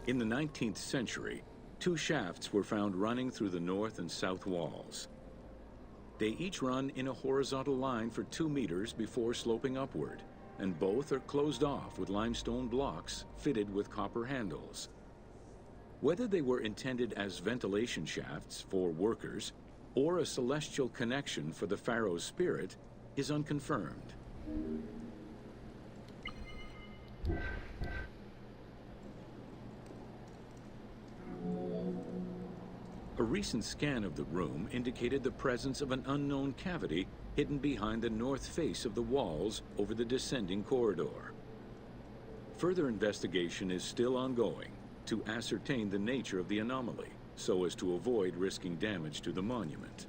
In the 19th century, two shafts were found running through the north and south walls. They each run in a horizontal line for 2 meters before sloping upward, and both are closed off with limestone blocks fitted with copper handles. Whether they were intended as ventilation shafts for workers or a celestial connection for the pharaoh's spirit is unconfirmed. A recent scan of the room indicated the presence of an unknown cavity hidden behind the north face of the walls over the descending corridor. Further investigation is still ongoing to ascertain the nature of the anomaly, so as to avoid risking damage to the monument.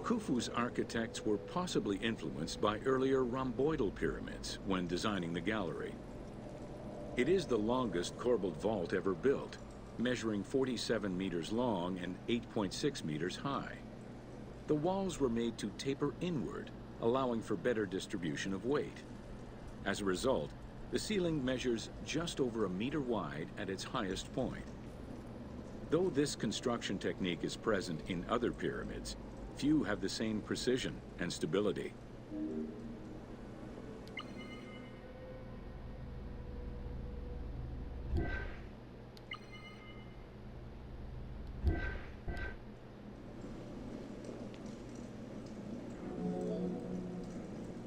Khufu's architects were possibly influenced by earlier rhomboidal pyramids when designing the gallery. It is the longest corbelled vault ever built, measuring 47 meters long and 8.6 meters high. The walls were made to taper inward, allowing for better distribution of weight. As a result, the ceiling measures just over a meter wide at its highest point. Though this construction technique is present in other pyramids, few have the same precision and stability.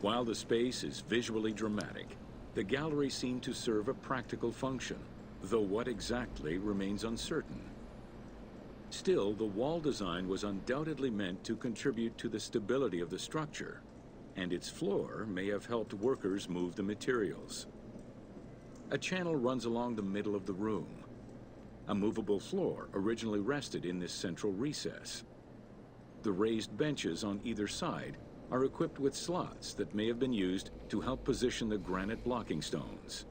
While the space is visually dramatic, the gallery seemed to serve a practical function, though what exactly remains uncertain. Still, the wall design was undoubtedly meant to contribute to the stability of the structure, and its floor may have helped workers move the materials. A channel runs along the middle of the room. A movable floor originally rested in this central recess. The raised benches on either side are equipped with slots that may have been used to help position the granite blocking stones.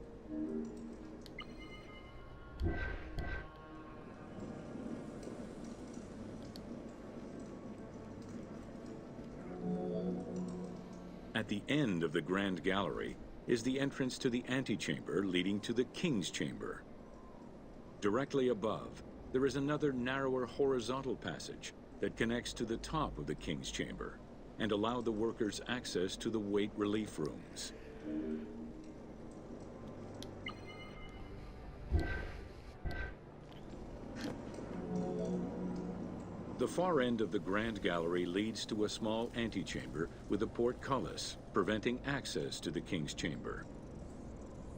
At the end of the Grand Gallery is the entrance to the antechamber leading to the King's Chamber. Directly above, there is another narrower horizontal passage that connects to the top of the King's Chamber and allow the workers access to the weight relief rooms. The far end of the Grand Gallery leads to a small antechamber with a portcullis, preventing access to the King's Chamber.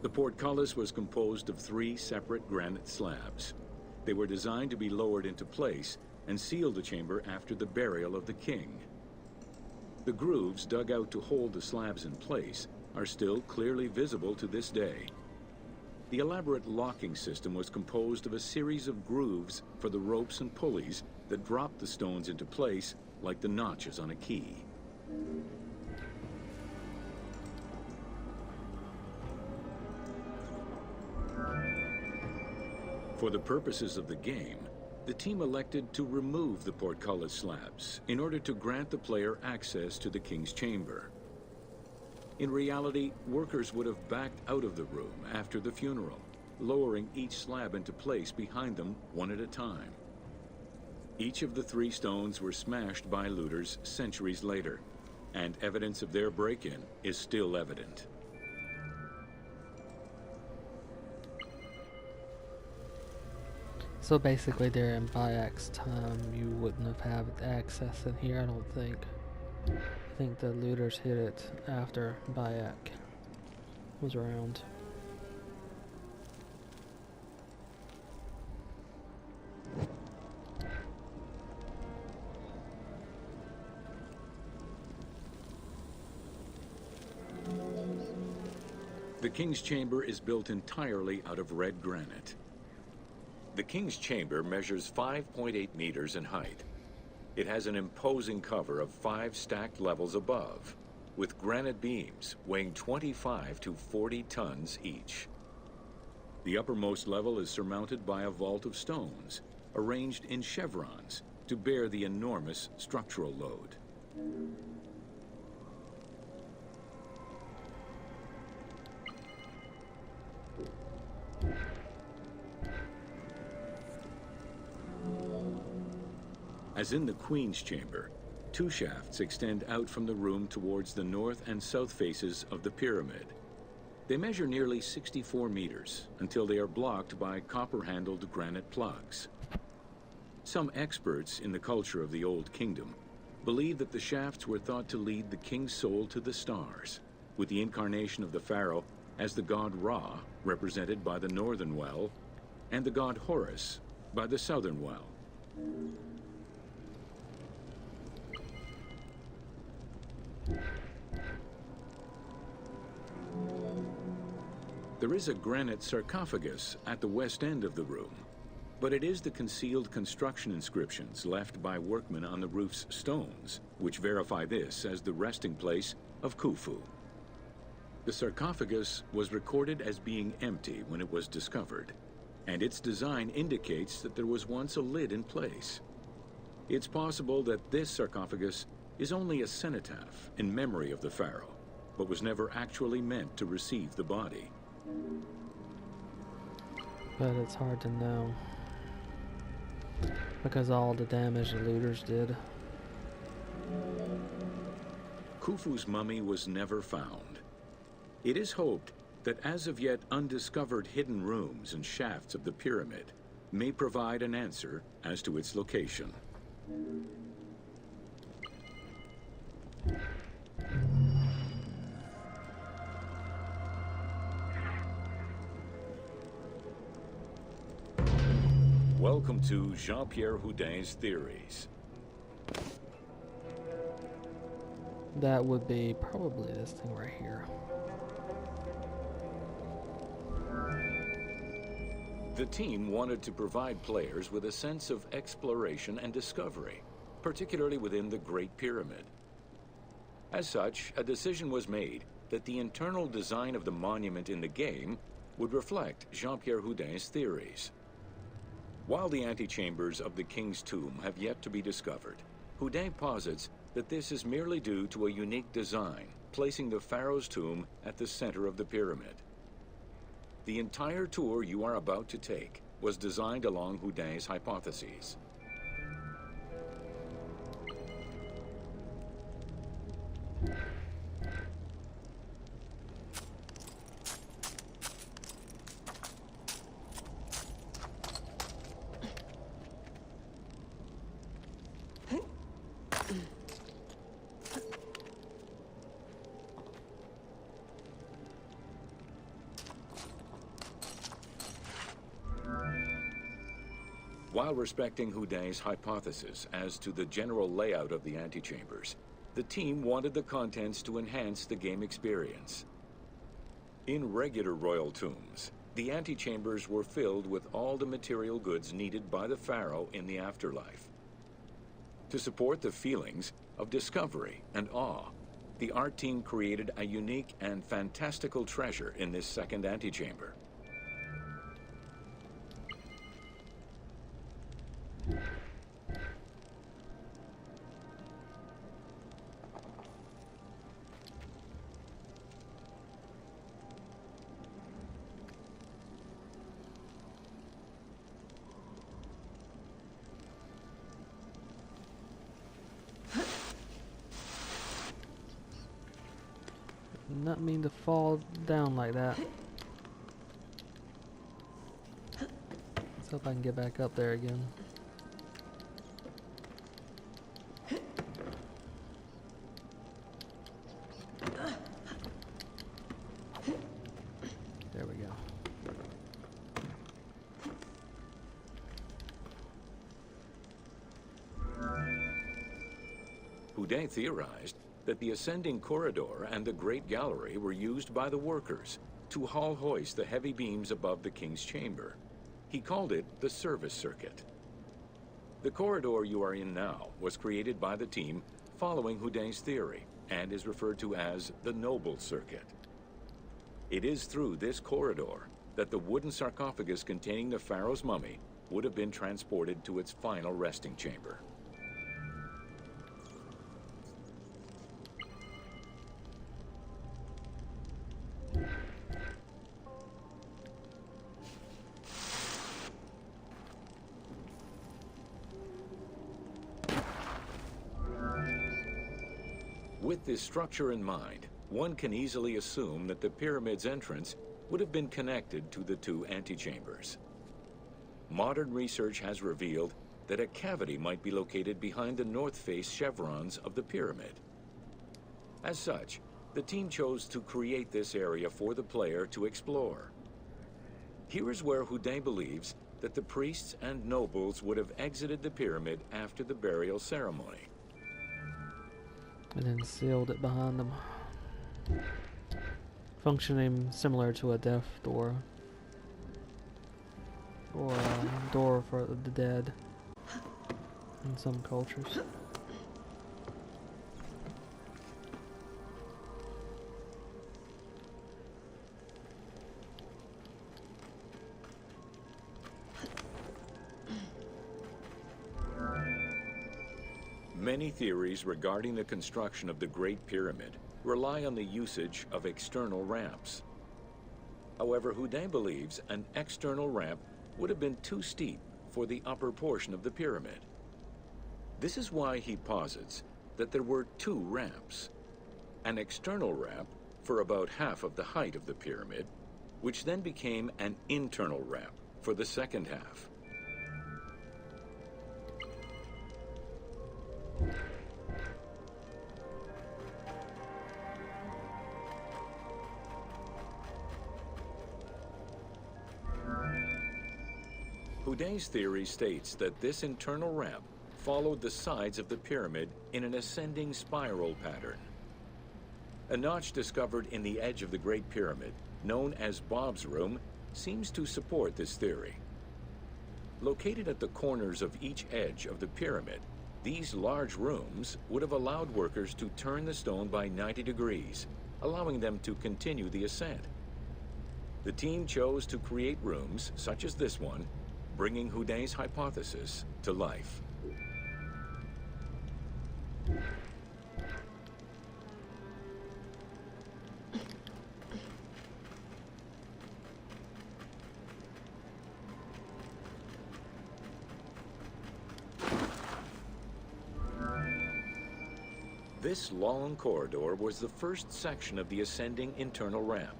The portcullis was composed of 3 separate granite slabs. They were designed to be lowered into place and seal the chamber after the burial of the king. The grooves dug out to hold the slabs in place are still clearly visible to this day. The elaborate locking system was composed of a series of grooves for the ropes and pulleys that dropped the stones into place like the notches on a key. For the purposes of the game, the team elected to remove the portcullis slabs in order to grant the player access to the King's Chamber. In reality, workers would have backed out of the room after the funeral, lowering each slab into place behind them one at a time. Each of the 3 stones were smashed by looters centuries later, and evidence of their break-in is still evident. So basically during Bayek's time, you wouldn't have had access in here, I don't think. I think the looters hit it after Bayek was around. The King's Chamber is built entirely out of red granite. The King's Chamber measures 5.8 meters in height. It has an imposing cover of 5 stacked levels above, with granite beams weighing 25 to 40 tons each. The uppermost level is surmounted by a vault of stones, arranged in chevrons to bear the enormous structural load. As in the Queen's Chamber, 2 shafts extend out from the room towards the north and south faces of the pyramid. They measure nearly 64 meters until they are blocked by copper-handled granite plugs. Some experts in the culture of the Old Kingdom believe that the shafts were thought to lead the king's soul to the stars, with the incarnation of the pharaoh as the god Ra, represented by the northern well, and the god Horus by the southern well. There is a granite sarcophagus at the west end of the room, but it is the concealed construction inscriptions left by workmen on the roof's stones which verify this as the resting place of Khufu. The sarcophagus was recorded as being empty when it was discovered, and its design indicates that there was once a lid in place. It's possible that this sarcophagus is only a cenotaph in memory of the pharaoh, but was never actually meant to receive the body. But it's hard to know, because all the damage the looters did. Khufu's mummy was never found. It is hoped that as of yet undiscovered hidden rooms and shafts of the pyramid may provide an answer as to its location. Welcome to Jean-Pierre Houdin's Theories. That would be probably this thing right here. The team wanted to provide players with a sense of exploration and discovery, particularly within the Great Pyramid. As such, a decision was made that the internal design of the monument in the game would reflect Jean-Pierre Houdin's theories. While the antechambers of the King's Tomb have yet to be discovered, Houdin posits that this is merely due to a unique design, placing the pharaoh's tomb at the center of the pyramid. The entire tour you are about to take was designed along Houdin's hypotheses. While respecting Houdin's hypothesis as to the general layout of the antechambers, the team wanted the contents to enhance the game experience. In regular royal tombs, the antechambers were filled with all the material goods needed by the pharaoh in the afterlife. To support the feelings of discovery and awe, the art team created a unique and fantastical treasure in this second antechamber. Not mean to fall down like that. Let's hope I can get back up there again. There we go. Houdin theorized that the ascending corridor and the Great Gallery were used by the workers, to haul hoist the heavy beams above the king's chamber. He called it the service circuit. The corridor you are in now was created by the team following Houdin's theory and is referred to as the Noble Circuit. It is through this corridor that the wooden sarcophagus containing the pharaoh's mummy would have been transported to its final resting chamber. With this structure in mind, one can easily assume that the pyramid's entrance would have been connected to the two antechambers. Modern research has revealed that a cavity might be located behind the north face chevrons of the pyramid. As such, the team chose to create this area for the player to explore. Here is where Houdin believes that the priests and nobles would have exited the pyramid after the burial ceremony. And then sealed it behind them. Functioning similar to a death door. Or a door for the dead in some cultures. Many theories regarding the construction of the Great Pyramid rely on the usage of external ramps. However, Houdin believes an external ramp would have been too steep for the upper portion of the pyramid. This is why he posits that there were two ramps. An external ramp for about half of the height of the pyramid, which then became an internal ramp for the second half. Houdin's theory states that this internal ramp followed the sides of the pyramid in an ascending spiral pattern. A notch discovered in the edge of the Great Pyramid, known as Bob's Room, seems to support this theory. Located at the corners of each edge of the pyramid, these large rooms would have allowed workers to turn the stone by 90 degrees, allowing them to continue the ascent. The team chose to create rooms such as this one, bringing Houdin's hypothesis to life. This long corridor was the first section of the ascending internal ramp.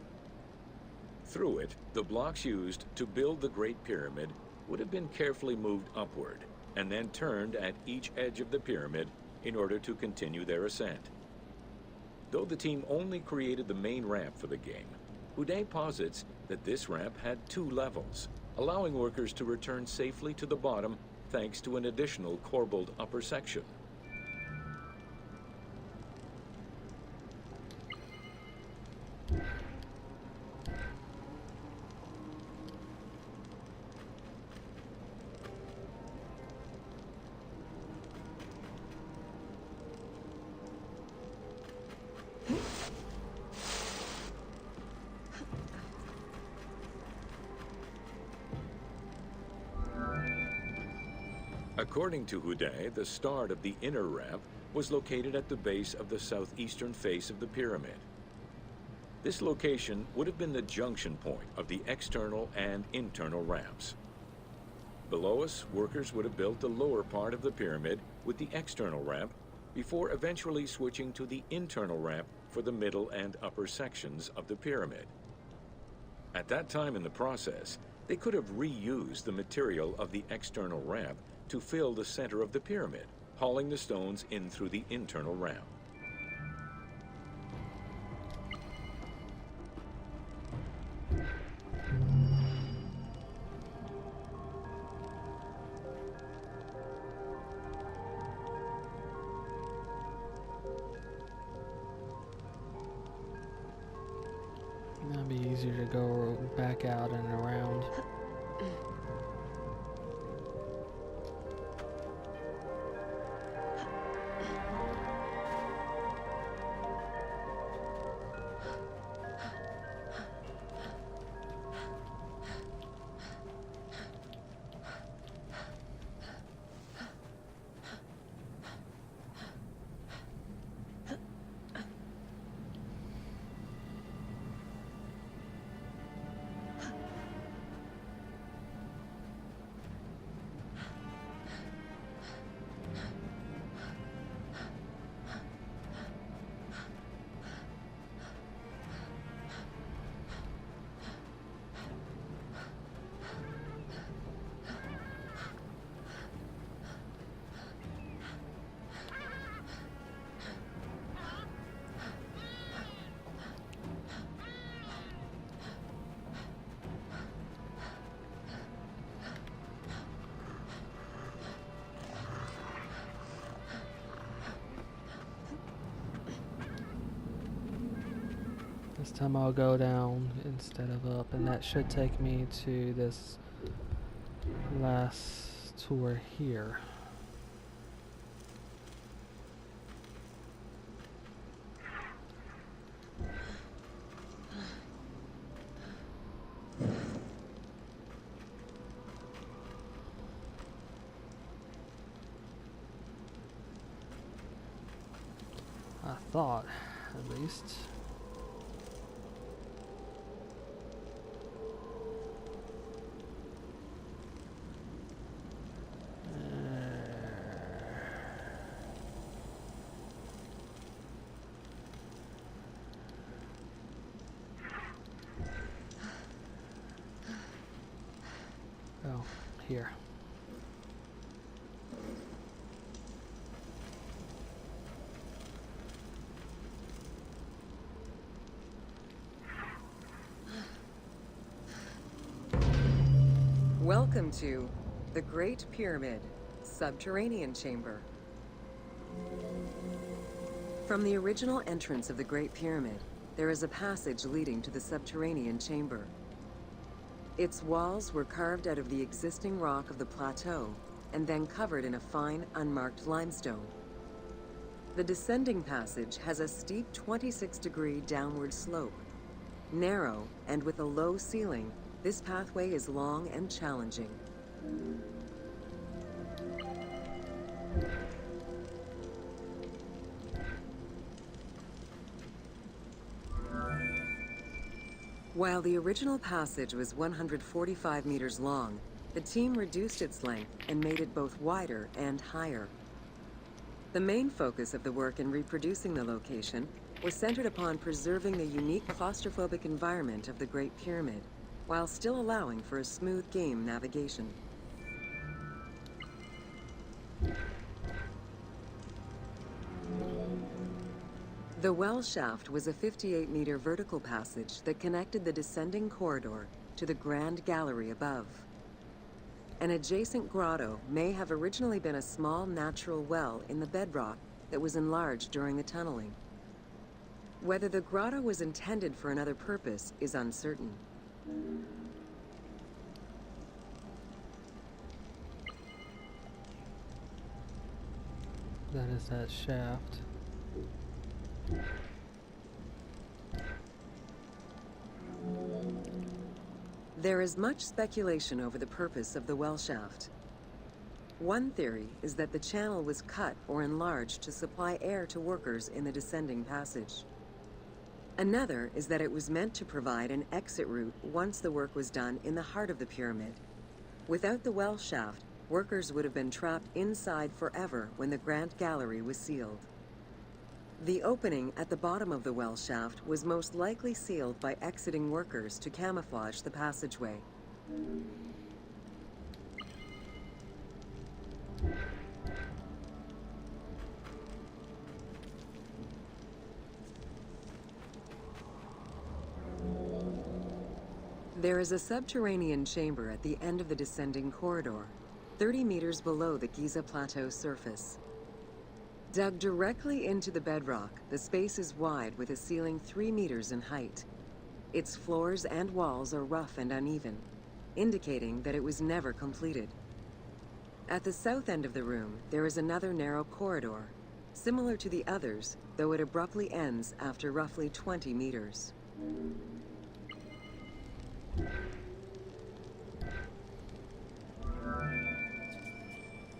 Through it, the blocks used to build the Great Pyramid would have been carefully moved upward and then turned at each edge of the pyramid in order to continue their ascent. Though the team only created the main ramp for the game, Houdin posits that this ramp had two levels, allowing workers to return safely to the bottom thanks to an additional corbelled upper section. According to Houdin, the start of the inner ramp was located at the base of the southeastern face of the pyramid. This location would have been the junction point of the external and internal ramps. Below us, workers would have built the lower part of the pyramid with the external ramp before eventually switching to the internal ramp for the middle and upper sections of the pyramid. At that time in the process, they could have reused the material of the external ramp to fill the center of the pyramid, hauling the stones in through the internal ramp. That'd be easier to go back out and around. This time I'll go down instead of up, and that should take me to this last tour here. I thought, at least. Oh, here. Welcome to the Great Pyramid, Subterranean Chamber. From the original entrance of the Great Pyramid, there is a passage leading to the Subterranean Chamber. Its walls were carved out of the existing rock of the plateau and then covered in a fine, unmarked limestone. The descending passage has a steep 26-degree downward slope. Narrow and with a low ceiling, this pathway is long and challenging. While the original passage was 145 meters long, the team reduced its length and made it both wider and higher. The main focus of the work in reproducing the location was centered upon preserving the unique claustrophobic environment of the Great Pyramid, while still allowing for a smooth game navigation. The well shaft was a 58-meter vertical passage that connected the descending corridor to the grand gallery above. An adjacent grotto may have originally been a small natural well in the bedrock that was enlarged during the tunneling. Whether the grotto was intended for another purpose is uncertain. That is that shaft. There is much speculation over the purpose of the well shaft. One theory is that the channel was cut or enlarged to supply air to workers in the descending passage. Another is that it was meant to provide an exit route once the work was done in the heart of the pyramid. Without the well shaft, workers would have been trapped inside forever when the grand gallery was sealed. The opening at the bottom of the well shaft was most likely sealed by exiting workers to camouflage the passageway. There is a subterranean chamber at the end of the descending corridor, 30 meters below the Giza Plateau surface. Dug directly into the bedrock, the space is wide with a ceiling 3 meters in height. Its floors and walls are rough and uneven, indicating that it was never completed. At the south end of the room, there is another narrow corridor, similar to the others, though it abruptly ends after roughly 20 meters.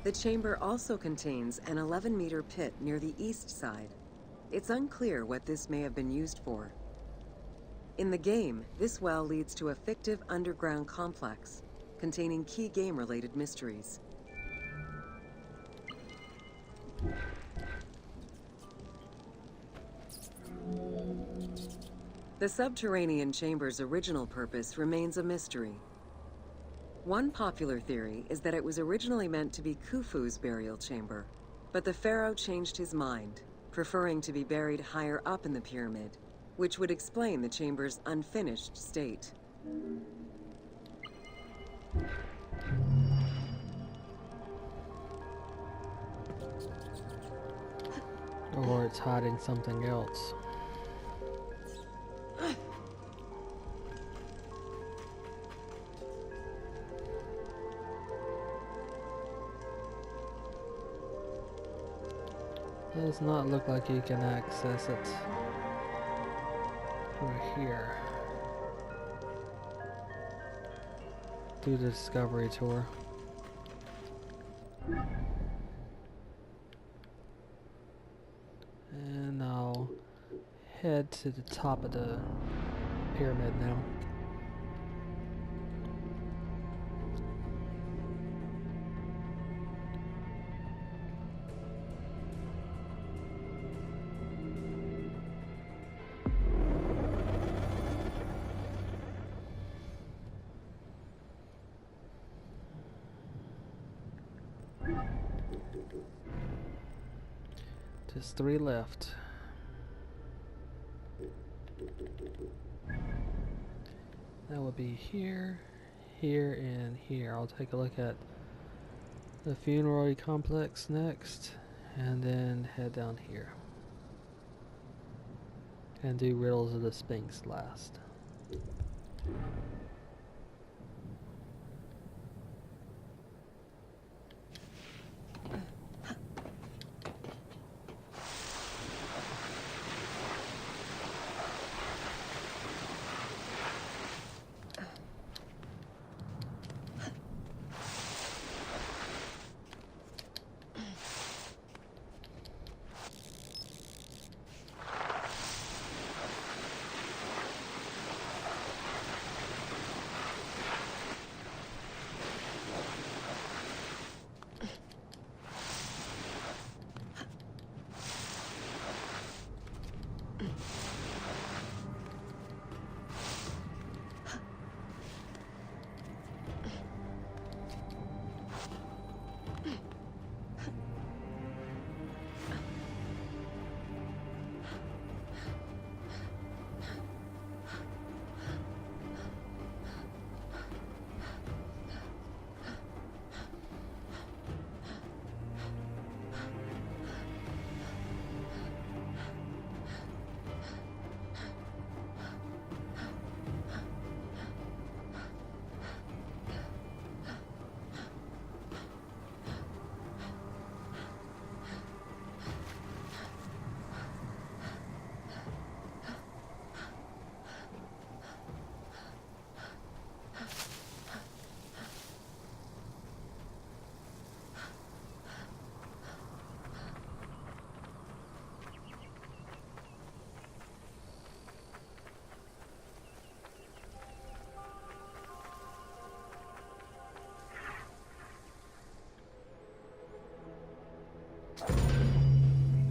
The chamber also contains an 11-meter pit near the east side. It's unclear what this may have been used for. In the game, this well leads to a fictive underground complex containing key game-related mysteries. The subterranean chamber's original purpose remains a mystery. One popular theory is that it was originally meant to be Khufu's burial chamber, but the pharaoh changed his mind, preferring to be buried higher up in the pyramid, which would explain the chamber's unfinished state. Or it's hiding something else. Does not look like you can access it through here. Do the discovery tour. And I'll head to the top of the pyramid now. Just 3 left. That would be here, here, and here. I'll take a look at the funerary complex next, and then head down here. And do Riddles of the Sphinx last.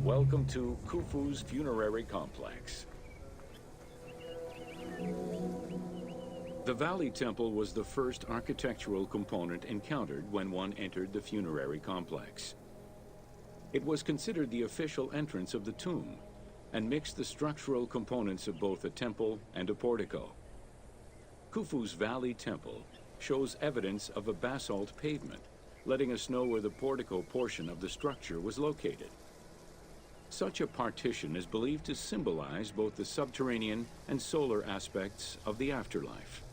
Welcome to Khufu's funerary complex. The Valley Temple was the first architectural component encountered when one entered the funerary complex. It was considered the official entrance of the tomb and mixed the structural components of both a temple and a portico. Khufu's Valley Temple shows evidence of a basalt pavement, letting us know where the portico portion of the structure was located. Such a partition is believed to symbolize both the subterranean and solar aspects of the afterlife.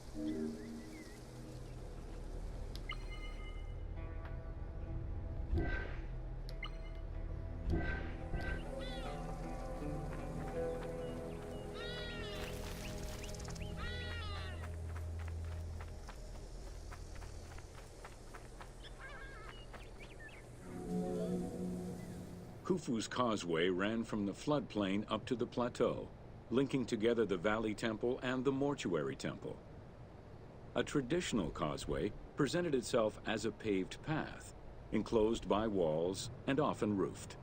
Khufu's causeway ran from the floodplain up to the plateau, linking together the Valley Temple and the Mortuary Temple. A traditional causeway presented itself as a paved path, enclosed by walls and often roofed.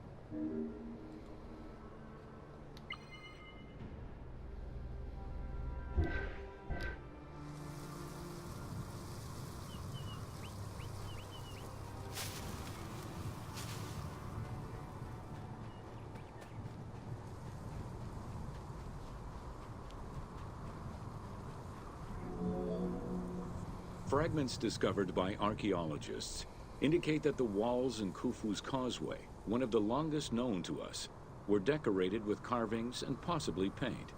Fragments discovered by archaeologists indicate that the walls in Khufu's causeway, one of the longest known to us, were decorated with carvings and possibly paint.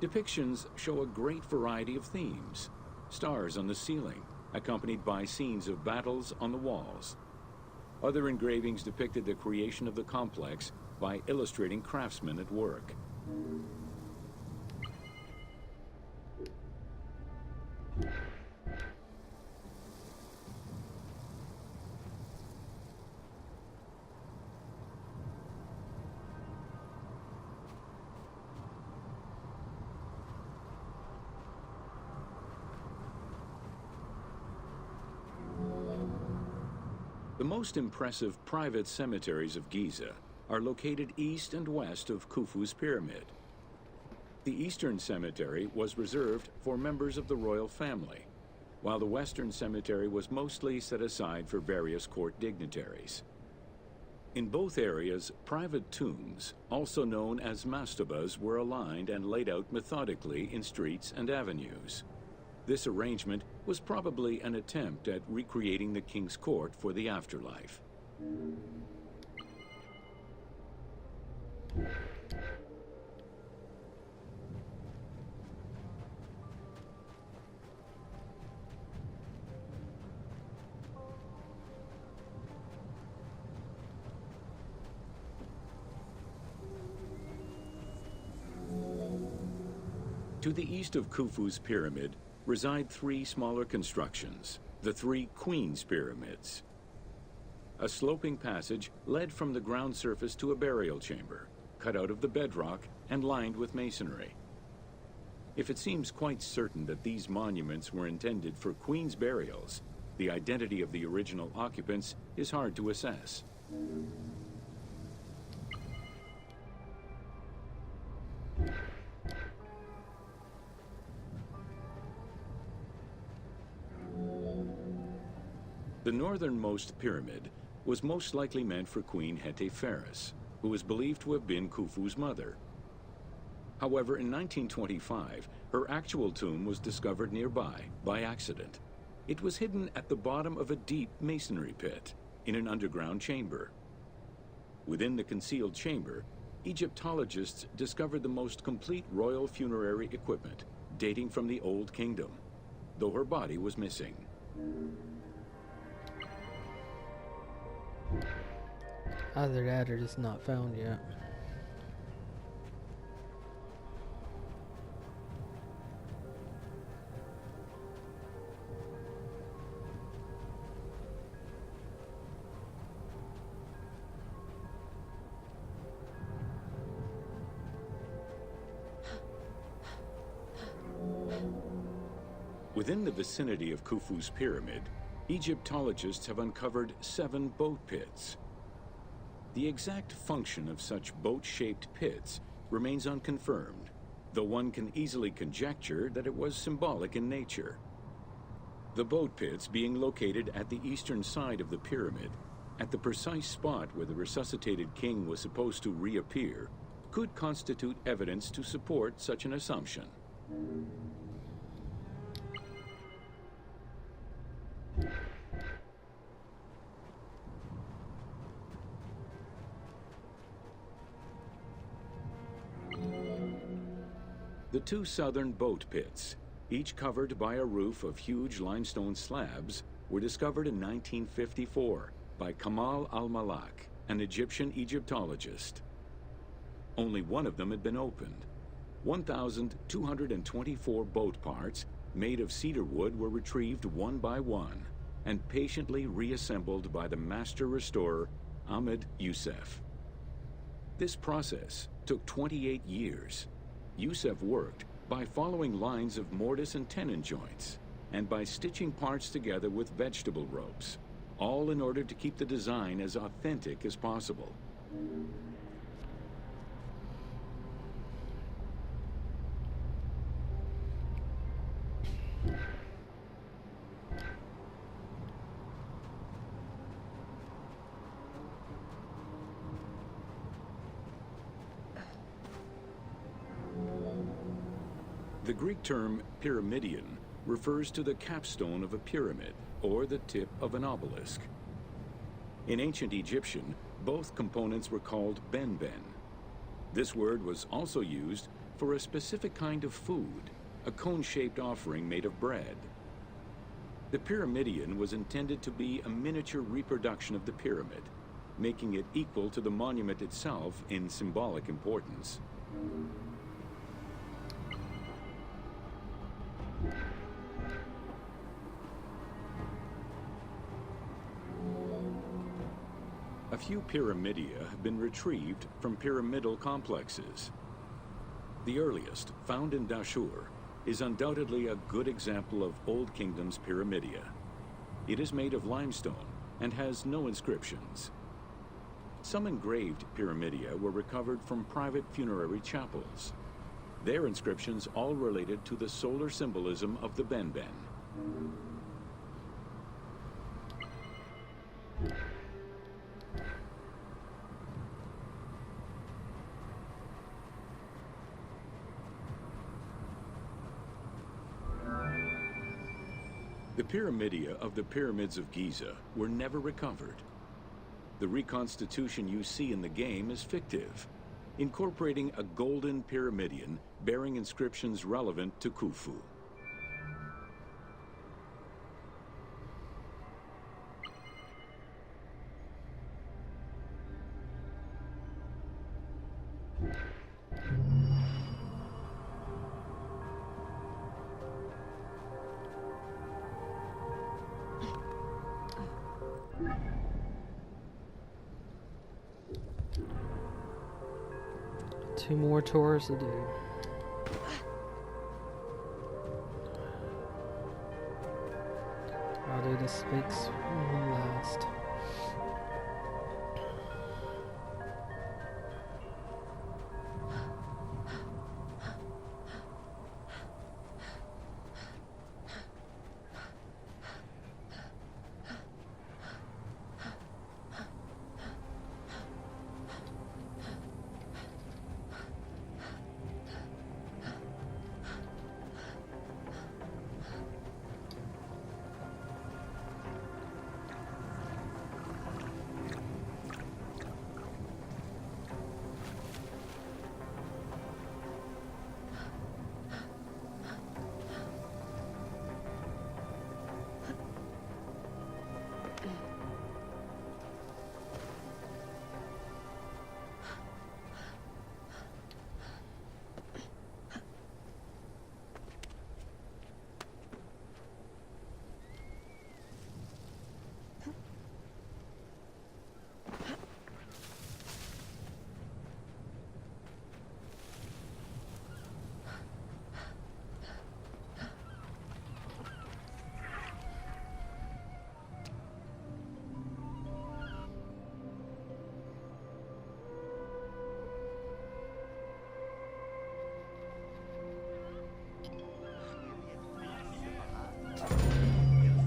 Depictions show a great variety of themes: stars on the ceiling, accompanied by scenes of battles on the walls. Other engravings depicted the creation of the complex by illustrating craftsmen at work. The most impressive private cemeteries of Giza are located east and west of Khufu's pyramid. The Eastern Cemetery was reserved for members of the royal family, while the Western Cemetery was mostly set aside for various court dignitaries. In both areas, private tombs, also known as mastabas, were aligned and laid out methodically in streets and avenues. This arrangement was probably an attempt at recreating the king's court for the afterlife. To the east of Khufu's pyramid reside three smaller constructions, the three Queen's Pyramids. A sloping passage led from the ground surface to a burial chamber, cut out of the bedrock and lined with masonry. If it seems quite certain that these monuments were intended for Queen's burials, the identity of the original occupants is hard to assess. The northernmost pyramid was most likely meant for Queen Hetepheres, who was believed to have been Khufu's mother. However, in 1925, her actual tomb was discovered nearby by accident. It was hidden at the bottom of a deep masonry pit in an underground chamber. Within the concealed chamber, Egyptologists discovered the most complete royal funerary equipment, dating from the Old Kingdom, though her body was missing. Either that or just not found yet. Within the vicinity of Khufu's pyramid, Egyptologists have uncovered 7 boat pits. The exact function of such boat-shaped pits remains unconfirmed, though one can easily conjecture that it was symbolic in nature. The boat pits being located at the eastern side of the pyramid, at the precise spot where the resuscitated king was supposed to reappear, could constitute evidence to support such an assumption. the two southern boat pits, each covered by a roof of huge limestone slabs, were discovered in 1954 by Kamal al-Malak, an Egyptian Egyptologist. Only one of them had been opened. 1,224 boat parts made of cedar wood were retrieved one by one and patiently reassembled by the master restorer Ahmed Youssef. This process took 28 years. Youssef worked by following lines of mortise and tenon joints and by stitching parts together with vegetable ropes, all in order to keep the design as authentic as possible. The Greek term pyramidion refers to the capstone of a pyramid or the tip of an obelisk. In ancient Egyptian, both components were called benben. This word was also used for a specific kind of food, a cone-shaped offering made of bread. The pyramidion was intended to be a miniature reproduction of the pyramid, making it equal to the monument itself in symbolic importance. A few pyramidia have been retrieved from pyramidal complexes. The earliest, found in Dashur, is undoubtedly a good example of Old Kingdom's pyramidia. It is made of limestone and has no inscriptions. Some engraved pyramidia were recovered from private funerary chapels. Their inscriptions all related to the solar symbolism of the benben. The pyramidia of the pyramids of Giza were never recovered. The reconstitution you see in the game is fictive, incorporating a golden pyramidion bearing inscriptions relevant to Khufu. Two more tours to do. I'll do the Sphinx one last.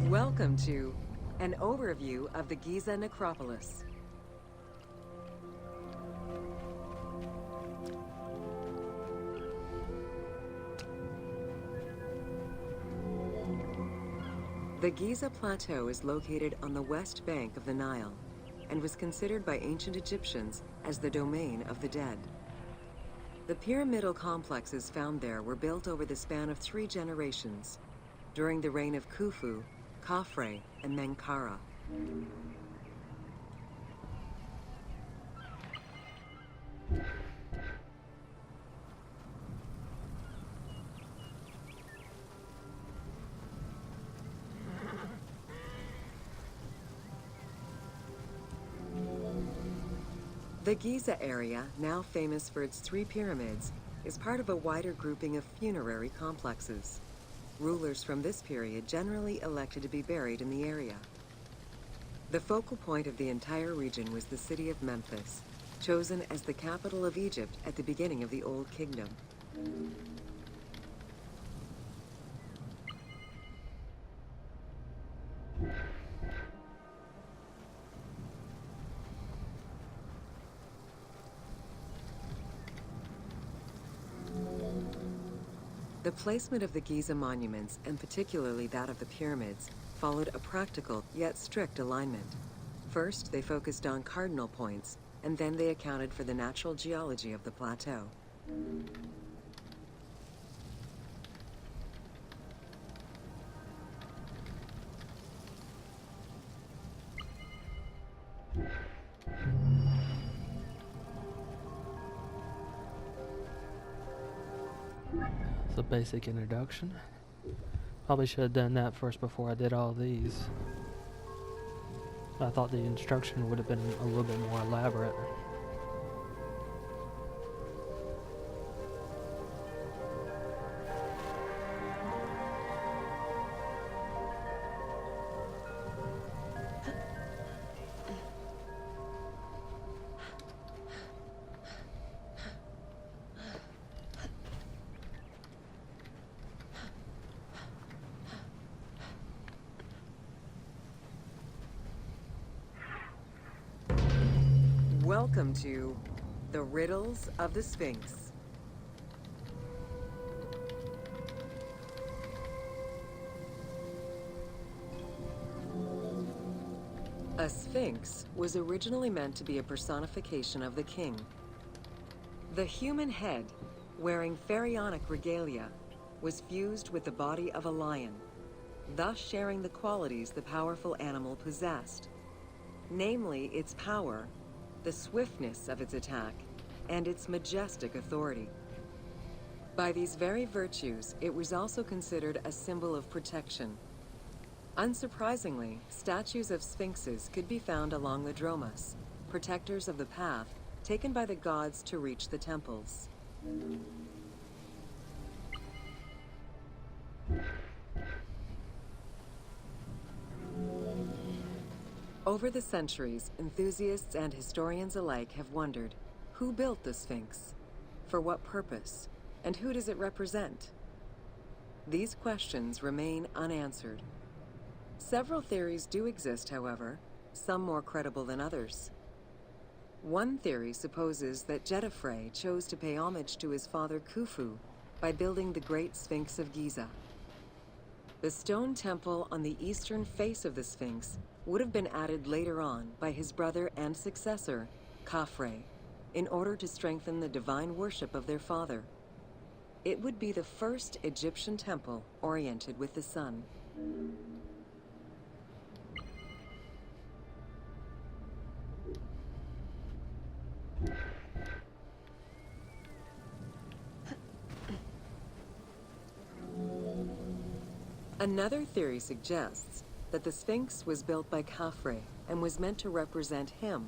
Welcome to an overview of the Giza necropolis. The Giza Plateau is located on the west bank of the Nile and was considered by ancient Egyptians as the domain of the dead. The pyramidal complexes found there were built over the span of 3 generations, during the reign of Khufu, Khafre, and Menkaura. The Giza area, now famous for its 3 pyramids, is part of a wider grouping of funerary complexes. Rulers from this period generally elected to be buried in the area. The focal point of the entire region was the city of Memphis, chosen as the capital of Egypt at the beginning of the Old Kingdom. The placement of the Giza monuments, and particularly that of the pyramids, followed a practical yet strict alignment. First, they focused on cardinal points, and then they accounted for the natural geology of the plateau. It's a basic introduction. Probably should have done that first before I did all these. I thought the instruction would have been a little bit more elaborate. Welcome to The Riddles of the Sphinx. A sphinx was originally meant to be a personification of the king. The human head, wearing pharaonic regalia, was fused with the body of a lion, thus sharing the qualities the powerful animal possessed, namely its power, the swiftness of its attack, and its majestic authority. By these very virtues, it was also considered a symbol of protection. Unsurprisingly, statues of sphinxes could be found along the Dromas, protectors of the path taken by the gods to reach the temples. Over the centuries, enthusiasts and historians alike have wondered, who built the Sphinx? For what purpose? And who does it represent? These questions remain unanswered. Several theories do exist, however, some more credible than others. One theory supposes that Djedefre chose to pay homage to his father Khufu by building the Great Sphinx of Giza. The stone temple on the eastern face of the Sphinx would have been added later on by his brother and successor, Khafre, in order to strengthen the divine worship of their father. It would be the first Egyptian temple oriented with the sun. Another theory suggests that the Sphinx was built by Khafre and was meant to represent him.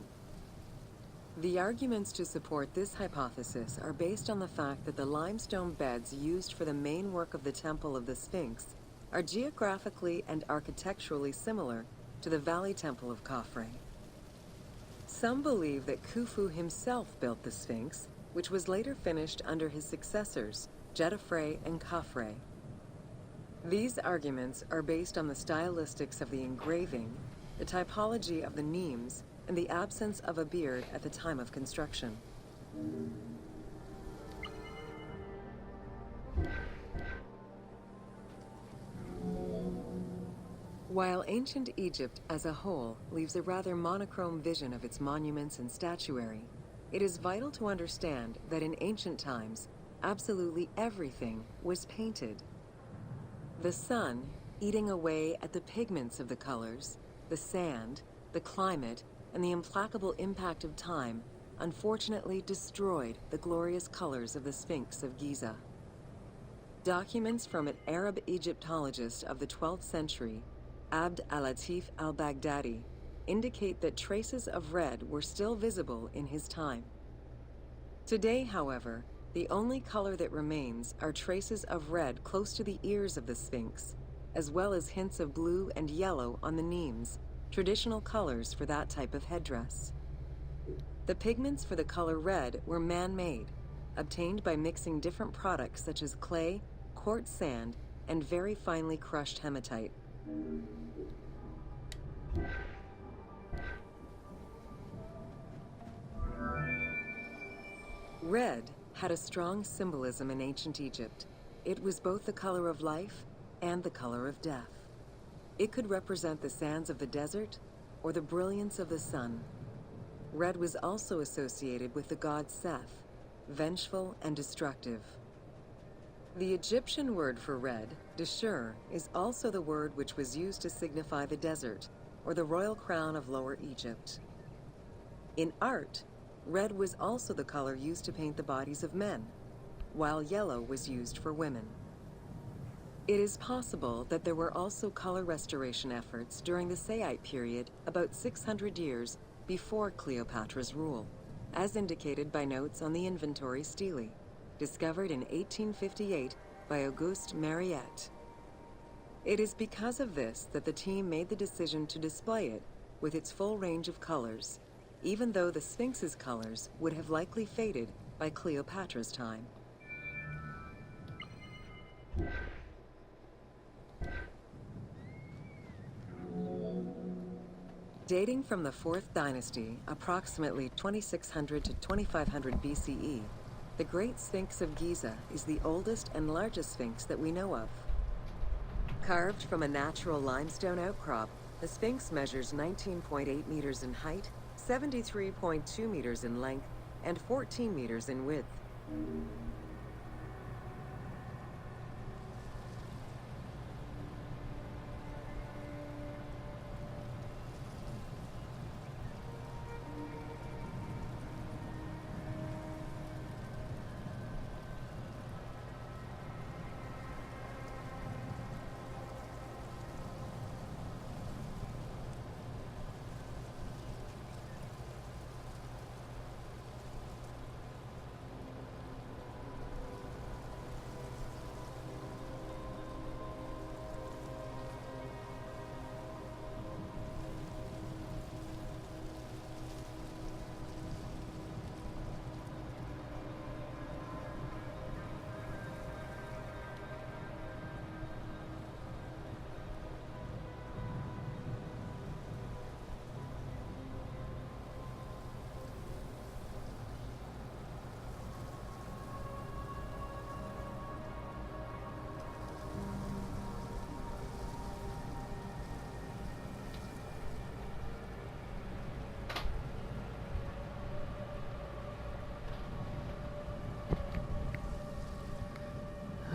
The arguments to support this hypothesis are based on the fact that the limestone beds used for the main work of the Temple of the Sphinx are geographically and architecturally similar to the Valley Temple of Khafre. Some believe that Khufu himself built the Sphinx, which was later finished under his successors, Djedefre and Khafre. These arguments are based on the stylistics of the engraving, the typology of the nemes, and the absence of a beard at the time of construction. While ancient Egypt as a whole leaves a rather monochrome vision of its monuments and statuary, it is vital to understand that in ancient times, absolutely everything was painted. The sun, eating away at the pigments of the colors, the sand, the climate, and the implacable impact of time, unfortunately destroyed the glorious colors of the Sphinx of Giza. Documents from an Arab Egyptologist of the 12th century, Abd al-Latif al-Baghdadi, indicate that traces of red were still visible in his time. Today, however, the only color that remains are traces of red close to the ears of the Sphinx, as well as hints of blue and yellow on the nemes, traditional colors for that type of headdress. The pigments for the color red were man-made, obtained by mixing different products such as clay, quartz sand, and very finely crushed hematite. Red had a strong symbolism in ancient Egypt. It was both the color of life and the color of death. It could represent the sands of the desert or the brilliance of the sun. Red was also associated with the god Seth, vengeful and destructive. The Egyptian word for red, Deshur, is also the word which was used to signify the desert, or the royal crown of Lower Egypt. In art, red was also the color used to paint the bodies of men, while yellow was used for women. It is possible that there were also color restoration efforts during the Saite period about 600 years before Cleopatra's rule, as indicated by notes on the Inventory Stele, discovered in 1858 by Auguste Mariette. It is because of this that the team made the decision to display it with its full range of colors, even though the Sphinx's colors would have likely faded by Cleopatra's time. Dating from the 4th dynasty, approximately 2600 to 2500 BCE, the Great Sphinx of Giza is the oldest and largest sphinx that we know of. Carved from a natural limestone outcrop, the Sphinx measures 19.8 meters in height, 73.2 meters in length, and 14 meters in width.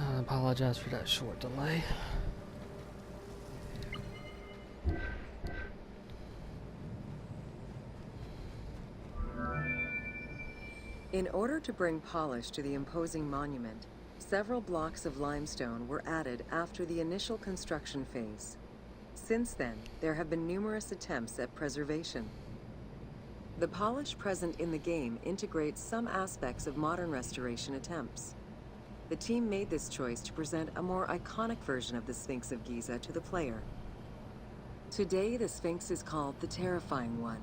I apologize for that short delay. In order to bring polish to the imposing monument, several blocks of limestone were added after the initial construction phase. Since then, there have been numerous attempts at preservation. The polish present in the game integrates some aspects of modern restoration attempts. The team made this choice to present a more iconic version of the Sphinx of Giza to the player. Today, the Sphinx is called the Terrifying One.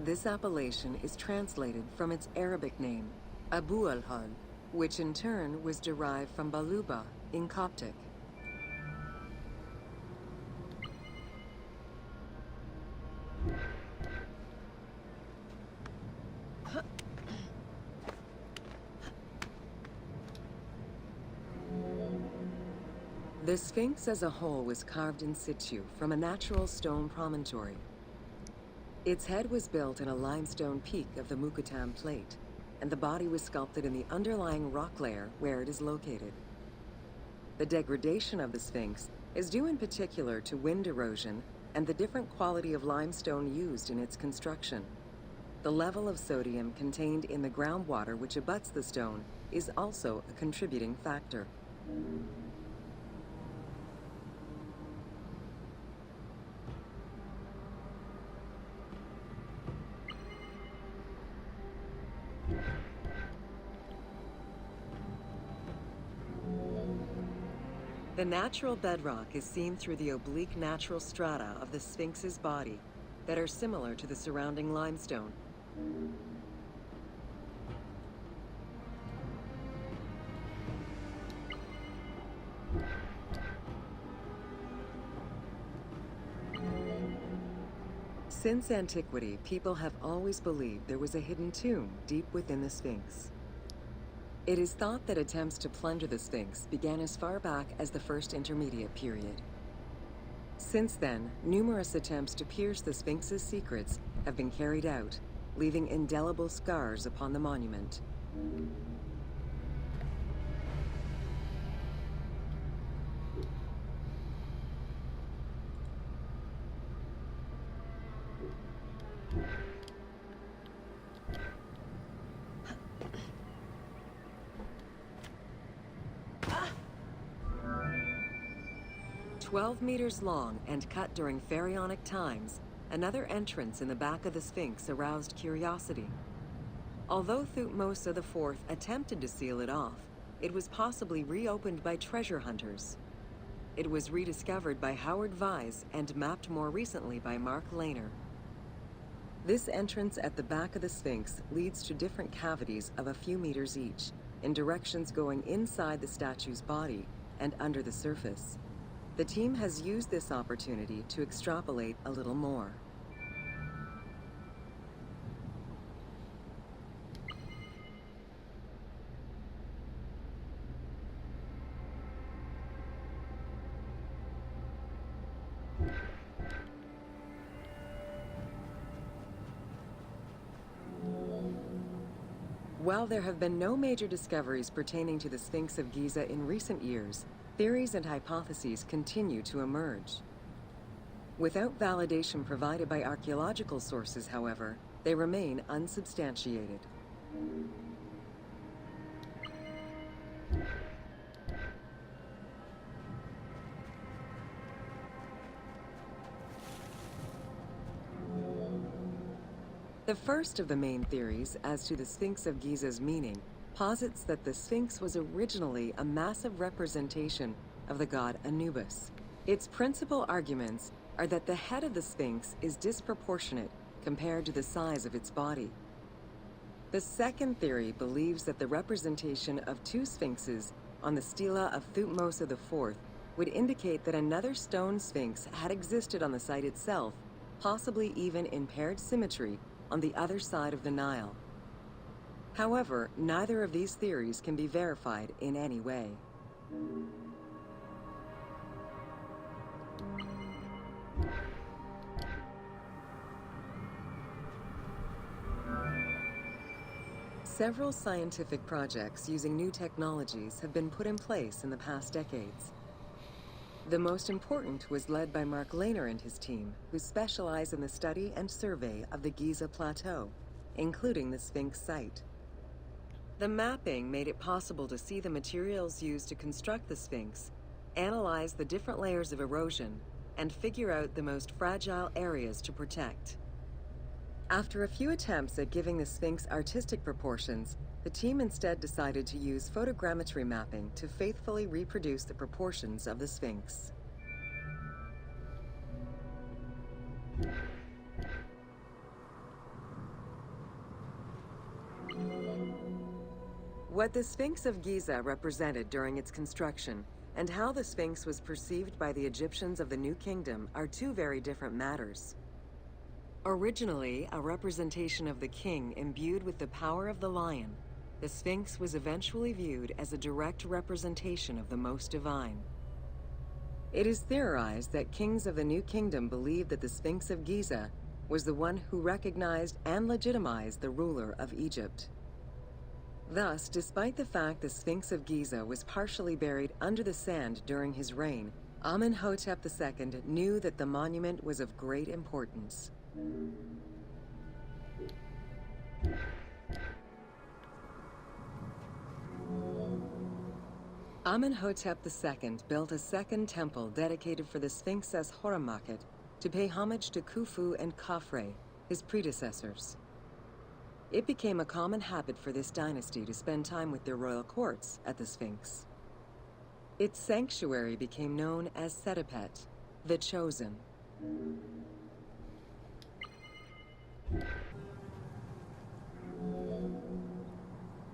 This appellation is translated from its Arabic name, Abu al-Hal, which in turn was derived from Baluba in Coptic. The Sphinx as a whole was carved in situ from a natural stone promontory. Its head was built in a limestone peak of the Mukattam Plate, and the body was sculpted in the underlying rock layer where it is located. The degradation of the Sphinx is due in particular to wind erosion and the different quality of limestone used in its construction. The level of sodium contained in the groundwater which abuts the stone is also a contributing factor. The natural bedrock is seen through the oblique natural strata of the Sphinx's body that are similar to the surrounding limestone. Since antiquity, people have always believed there was a hidden tomb deep within the Sphinx. It is thought that attempts to plunder the Sphinx began as far back as the First Intermediate period. Since then, numerous attempts to pierce the Sphinx's secrets have been carried out, leaving indelible scars upon the monument. "12 meters long and cut during pharaonic times, another entrance in the back of the Sphinx aroused curiosity. Although Thutmose IV attempted to seal it off, it was possibly reopened by treasure hunters. It was rediscovered by Howard Vyse and mapped more recently by Mark Lehner. This entrance at the back of the Sphinx leads to different cavities of a few meters each, in directions going inside the statue's body and under the surface. The team has used this opportunity to extrapolate a little more. While there have been no major discoveries pertaining to the Sphinx of Giza in recent years, theories and hypotheses continue to emerge. Without validation provided by archaeological sources, however, they remain unsubstantiated. The first of the main theories as to the Sphinx of Giza's meaning posits that the Sphinx was originally a massive representation of the god Anubis. Its principal arguments are that the head of the Sphinx is disproportionate compared to the size of its body. The second theory believes that the representation of two sphinxes on the stela of Thutmose IV would indicate that another stone sphinx had existed on the site itself, possibly even in paired symmetry on the other side of the Nile. However, neither of these theories can be verified in any way. Several scientific projects using new technologies have been put in place in the past decades. The most important was led by Mark Lehner and his team, who specialize in the study and survey of the Giza Plateau, including the Sphinx site. The mapping made it possible to see the materials used to construct the Sphinx, analyze the different layers of erosion, and figure out the most fragile areas to protect. After a few attempts at giving the Sphinx artistic proportions, the team instead decided to use photogrammetry mapping to faithfully reproduce the proportions of the Sphinx. What the Sphinx of Giza represented during its construction and how the Sphinx was perceived by the Egyptians of the New Kingdom are two very different matters. Originally a representation of the king imbued with the power of the lion, the Sphinx was eventually viewed as a direct representation of the Most Divine. It is theorized that kings of the New Kingdom believed that the Sphinx of Giza was the one who recognized and legitimized the ruler of Egypt. Thus, despite the fact the Sphinx of Giza was partially buried under the sand during his reign, Amenhotep II knew that the monument was of great importance. Amenhotep II built a second temple dedicated for the Sphinx as Horemakhet to pay homage to Khufu and Khafre, his predecessors. It became a common habit for this dynasty to spend time with their royal courts at the Sphinx. Its sanctuary became known as Setepet, the Chosen.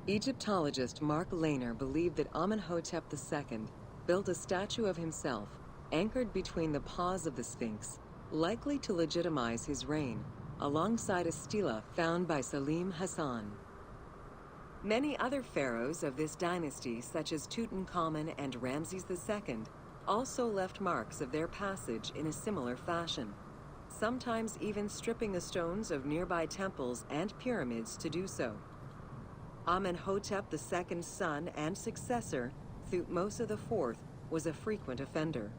Egyptologist Mark Lehner believed that Amenhotep II built a statue of himself anchored between the paws of the Sphinx, likely to legitimize his reign, alongside a stela found by Salim Hassan. Many other pharaohs of this dynasty, such as Tutankhamun and Ramses II, also left marks of their passage in a similar fashion, sometimes even stripping the stones of nearby temples and pyramids to do so. Amenhotep II's son and successor, Thutmose IV, was a frequent offender.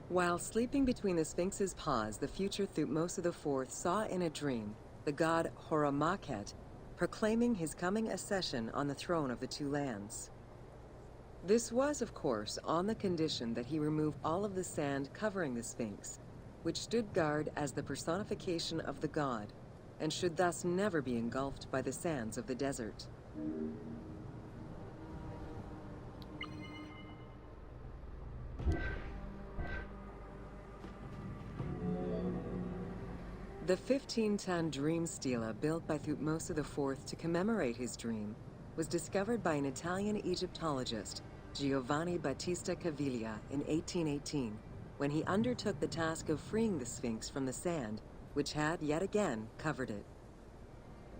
While sleeping between the Sphinx's paws, the future Thutmose IV saw in a dream the god Horemakhet proclaiming his coming accession on the throne of the two lands. This was, of course, on the condition that he remove all of the sand covering the Sphinx, which stood guard as the personification of the god, and should thus never be engulfed by the sands of the desert. The 15-ton dream stela built by Thutmose IV to commemorate his dream was discovered by an Italian Egyptologist, Giovanni Battista Caviglia, in 1818, when he undertook the task of freeing the Sphinx from the sand, which had, yet again, covered it.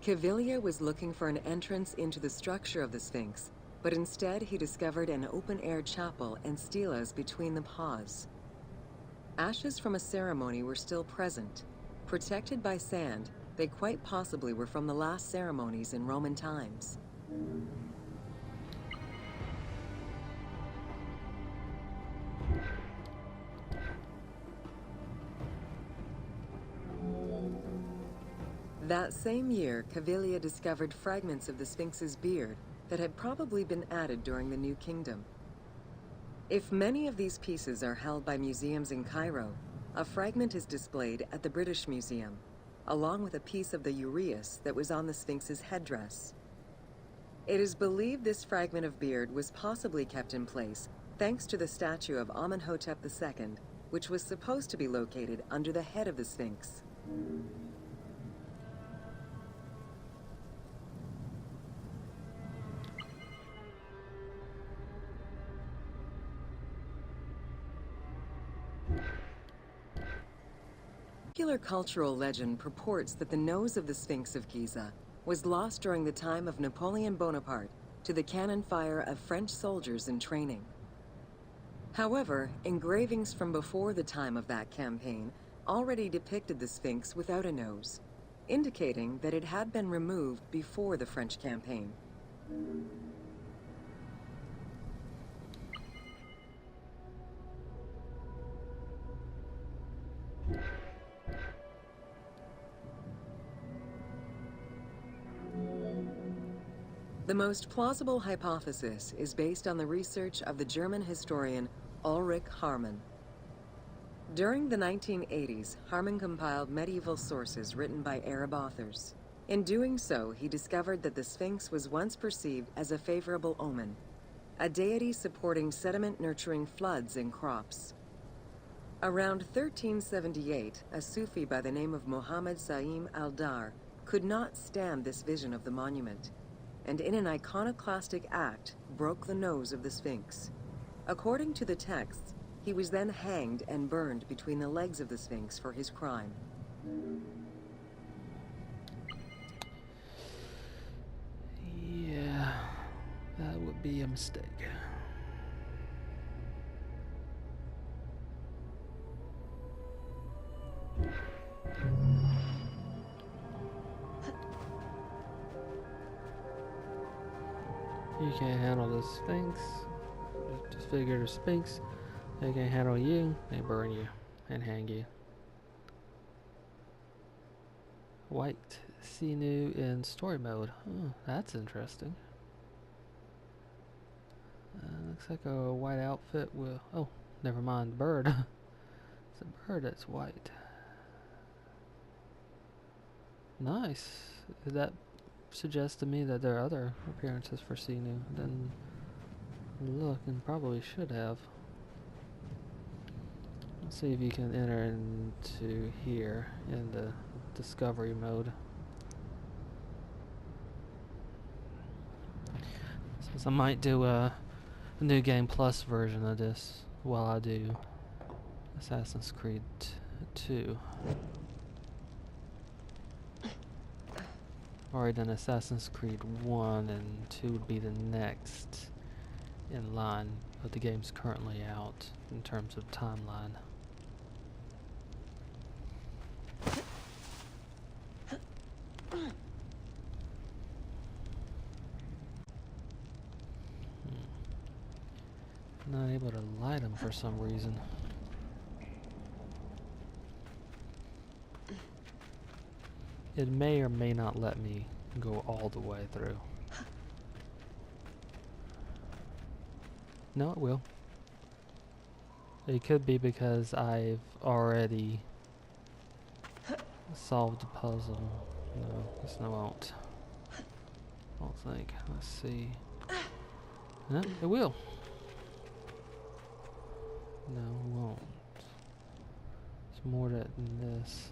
Caviglia was looking for an entrance into the structure of the Sphinx, but instead he discovered an open-air chapel and stelas between the paws. Ashes from a ceremony were still present. Protected by sand, they quite possibly were from the last ceremonies in Roman times. That same year, Caviglia discovered fragments of the Sphinx's beard that had probably been added during the New Kingdom. If many of these pieces are held by museums in Cairo, a fragment is displayed at the British Museum, along with a piece of the uraeus that was on the Sphinx's headdress. It is believed this fragment of beard was possibly kept in place thanks to the statue of Amenhotep II, which was supposed to be located under the head of the Sphinx. Popular cultural legend purports that the nose of the Sphinx of Giza was lost during the time of Napoleon Bonaparte to the cannon fire of French soldiers in training. However, engravings from before the time of that campaign already depicted the Sphinx without a nose, indicating that it had been removed before the French campaign. The most plausible hypothesis is based on the research of the German historian Ulrich Harman. During the 1980s, Harman compiled medieval sources written by Arab authors. In doing so, he discovered that the Sphinx was once perceived as a favorable omen, a deity supporting sediment-nurturing floods and crops. Around 1378, a Sufi by the name of Muhammad Sa'im al-Dar could not stand this vision of the monument, and in an iconoclastic act, broke the nose of the Sphinx. According to the texts, he was then hanged and burned between the legs of the Sphinx for his crime. Yeah, that would be a mistake. You can't handle the Sphinx. Just figure the Sphinx. They can't handle you. They burn you and hang you. White Xenu in story mode. Oh, that's interesting. Looks like a white outfit with... Oh, never mind. Bird. It's a bird that's white. Nice. That suggests to me that there are other appearances for Xenu. Didn't look and probably should have. Let's see if you can enter into here in the discovery mode. Since I might do a New Game Plus version of this while I do Assassin's Creed 2. Alright, then Assassin's Creed 1 and 2 would be the next in line, but the game's currently out in terms of timeline. Not able to light them for some reason. It may or may not let me go all the way through. No, it will. It could be because I've already solved the puzzle. No, guess I won't. I don't think. Let's see. No, it will. No, it won't. It's more than this.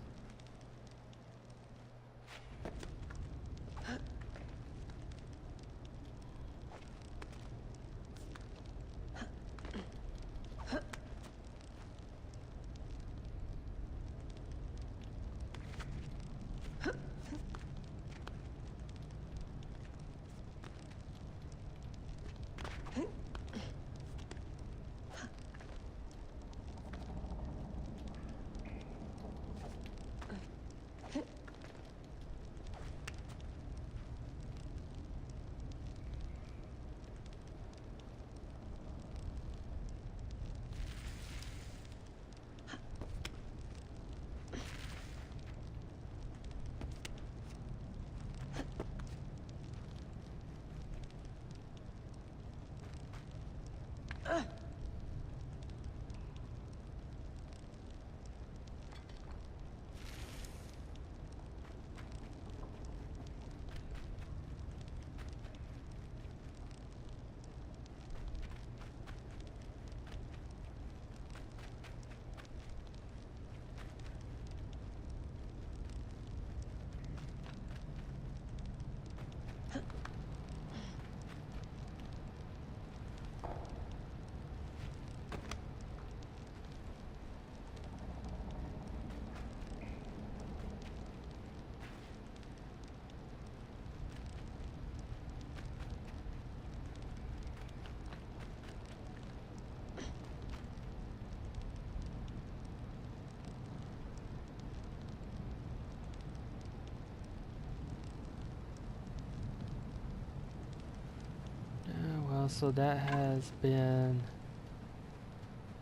So that has been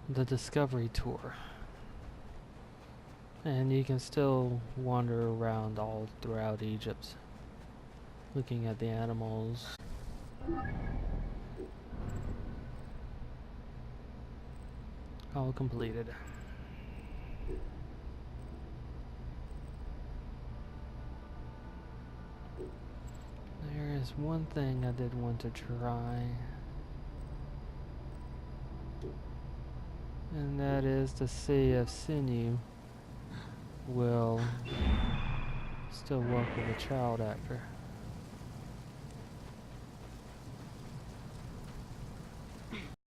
the Discovery Tour, and you can still wander around all throughout Egypt looking at the animals. All completed. There is one thing I did want to try, and that is to see if Xenu will still work with a child actor.